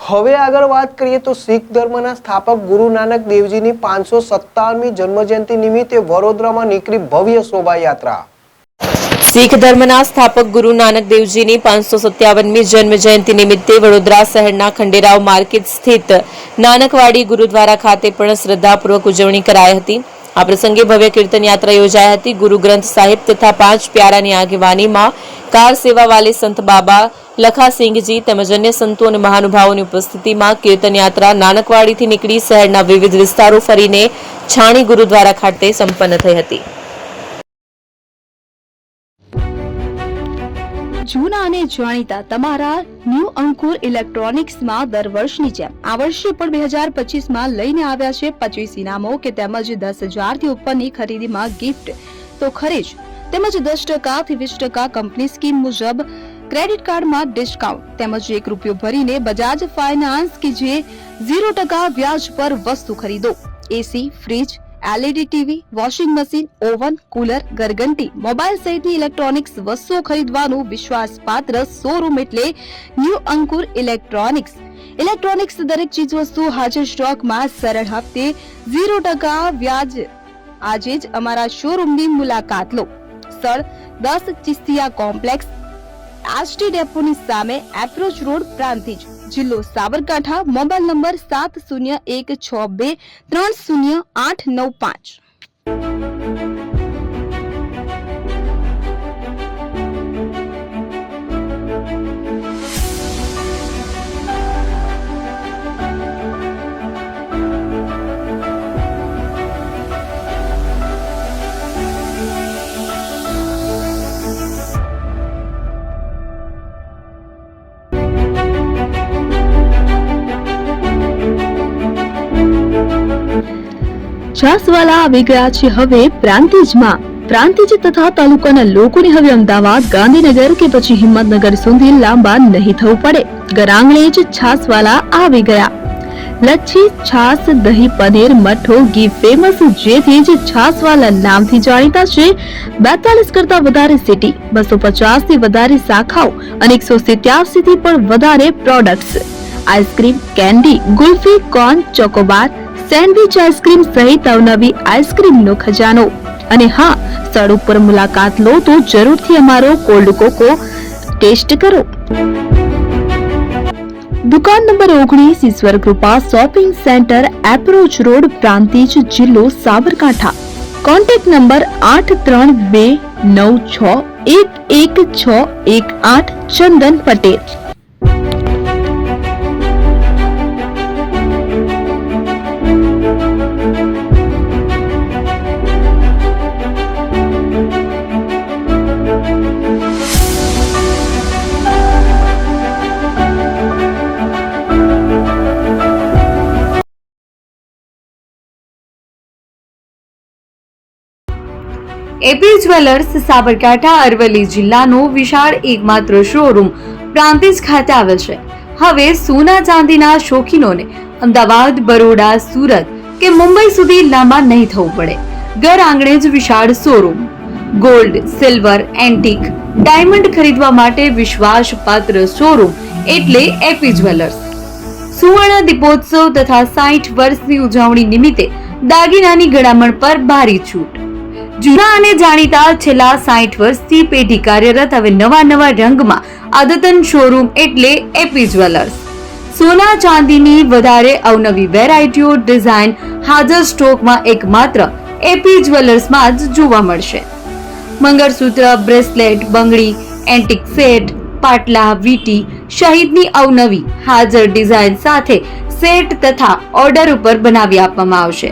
હવે આગળ વાત કરીએ તો શીખ ધર્મના સ્થાપક ગુરુ નાનક દેવજીની 557મી જન્મજયંતિ નિમિત્તે વડોદરામાં નીકળી ભવ્ય શોભાયાત્રા। શીખ ધર્મના સ્થાપક ગુરુ નાનક દેવજીની 557મી જન્મ જયંતિ નિમિત્તે વડોદરા શહેરના ખંડેરાવ માર્કેટ સ્થિત નાનકવાડી ગુરુદ્વારા ખાતે પણ શ્રદ્ધાપૂર્વક ઉજવણી કરાઈ હતી। આ પ્રસંગે ભવ્ય કીર્તન યાત્રા યોજાઈ હતી। ગુરુ ગ્રંથ સાહિબ તથા 5 પ્યારાની આગેવાનીમાં કાર સેવા વાલે સંત બાબા લખાસિંહજી તેમજ અન્ય સંતો અને મહાનુભાવોની ઉપસ્થિતિમાં કીર્તન યાત્રા નાનકવાડીથી નીકળી શહેરના વિવિધ વિસ્તારો ફરીને છાણી ગુરુદ્વારા ખાતે સંપન્ન થઈ હતી। જૂના અને જાણીતા તમારા ન્યૂ અંકુર ઇલેક્ટ્રોનિક્સમાં દર વર્ષની જેમ આ વર્ષે પણ 2025માં લઈને આવ્યા છે 25 ઇનામો કે તેમજ 10,000 થી ઉપરની ખરીદીમાં ગિફ્ટ તો ખરીદ તેમજ 10% થી 20% કંપની સ્કીમ મુજબ ક્રેડિટ કાર્ડમાં ડિસ્કાઉન્ટ તેમજ ₹1 ભરીને બજાજ ફાઇનાન્સ કે જે 0% વ્યાજ પર વસ્તુ ખરીદો। AC, fridge, LED TV, washing machine, oven, cooler, ગરગંટી, મોબાઈલ સહિતની ઇલેક્ટ્રોનિક્સ વસ્તુઓ ખરીદવાનું વિશ્વાસપાત્ર શોરૂમ એટલે ન્યૂ અંકુર ઇલેક્ટ્રોનિક્સ। ઇલેક્ટ્રોનિક્સ દરેક ચીજ વસ્તુ હાજર સ્ટોકમાં સરળ હપ્તે 0% વ્યાજ। આજે જ અમારા શોરૂમની મુલાકાત લો। સ્થળ 10 ચિસ્તિયા કોમ્પ્લેક્સ, આરટી ડેપોની સામે, એપ્રોચ રોડ, પ્રાંતિજ, જિલ્લો સાબરકાંઠા। Mobile number 7016230895। છાસવાલા આવી ગયા છે હવે પ્રાંતિજમાં। પ્રાંતિજ તથા તાલુકાના લોકોને હવે અમદાવાદ, ગાંધીનગર કે પછી હિંમતનગર સુધી લાંબા નહીં થવું પડે। ઘર આંગણે જ છાસવાલા આવી ગયા। લચ્છી, છાસ, દહીં, પનીર, મઠ્ઠો, ઘી ફેમસ, જેથી જ છાસવાલા નામથી જાણીતા છે। 42 કરતા વધારે સિટી, 250 થી વધારે શાખાઓ અને 187 થી પણ વધારે products. Ice cream, candy, kulfi, corn, Chocobar, sandwich ice cream સહિત અવનવી આઈસ્ક્રીમનો ખજાનો। અને હા, સ્થળ ઉપર મુલાકાત લો તો જરૂરથી અમારો કોલ્ડ કોકો ટેસ્ટ કરો। દુકાન number 19, Ishwar Krupa shopping centre, approach road, Prantij, જિલ્લો Sabarkantha. Contact number 8329611618 Chandan Patel. AP jewellers Sabarkantha Aravalli જિલ્લાનો વિશાળ એકમાત્ર શોરૂમ પ્રાંતિજ ખાતે આવેલ છે। હવે સોના ચાંદીના શોખીનોને અમદાવાદ, બરોડા, સુરત કે મુંબઈ સુધી લાંબા નહીં થવું પડે। ઘર આંગણે જ વિશાળ showroom. Gold, silver, antique, diamond ખરીદવા માટે વિશ્વાસપાત્ર શોરૂમ એટલે એપી જ્વેલર્સ। સુવર્ણ દીપોત્સવ તથા 60 વર્ષની ઉજવણી નિમિત્તે દાગીનાની ગળામણ પર ભારી છૂટ। જૂના અને જાણીતા છેલ્લા 60 વર્ષથી પેઢી કાર્યરત હવે નવા રંગમાં અદ્યતન શોરૂમ એટલે એપી જ્વેલર્સ। સોના ચાંદીની વધારે અવનવી વેરાયટીઓ, ડિઝાઇન હાજર સ્ટોકમાં એકમાત્ર એપી જ્વેલર્સમાં જ જોવા મળશે। મંગળસૂત્ર, બ્રેસલેટ, બંગડી, એન્ટિક સેટ, પાટલા, વીટી સહિતની અવનવી હાજર ડિઝાઇન સાથે સેટ તથા ઓર્ડર ઉપર બનાવી આપવામાં આવશે।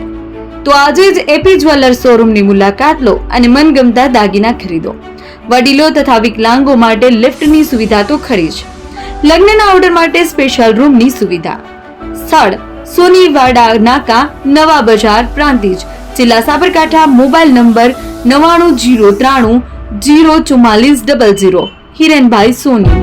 તો આજે જ એપી જ્વેલર્સ શોરૂમની મુલાકાત લો અને મનગમતા દાગીના ખરીદો। વડીલો તથા વિકલાંગો માટે લિફ્ટની સુવિધા તો ખરી જ। લગ્નના ઓર્ડર માટે સ્પેશિયલ રૂમની સુવિધા। સ્થળ સોનીવાડા નાકા, નવા બજાર, પ્રાંતિજ, જિલ્લા સાબરકાંઠા। Mobile number 9903004400। હિરેનભાઈ સોની।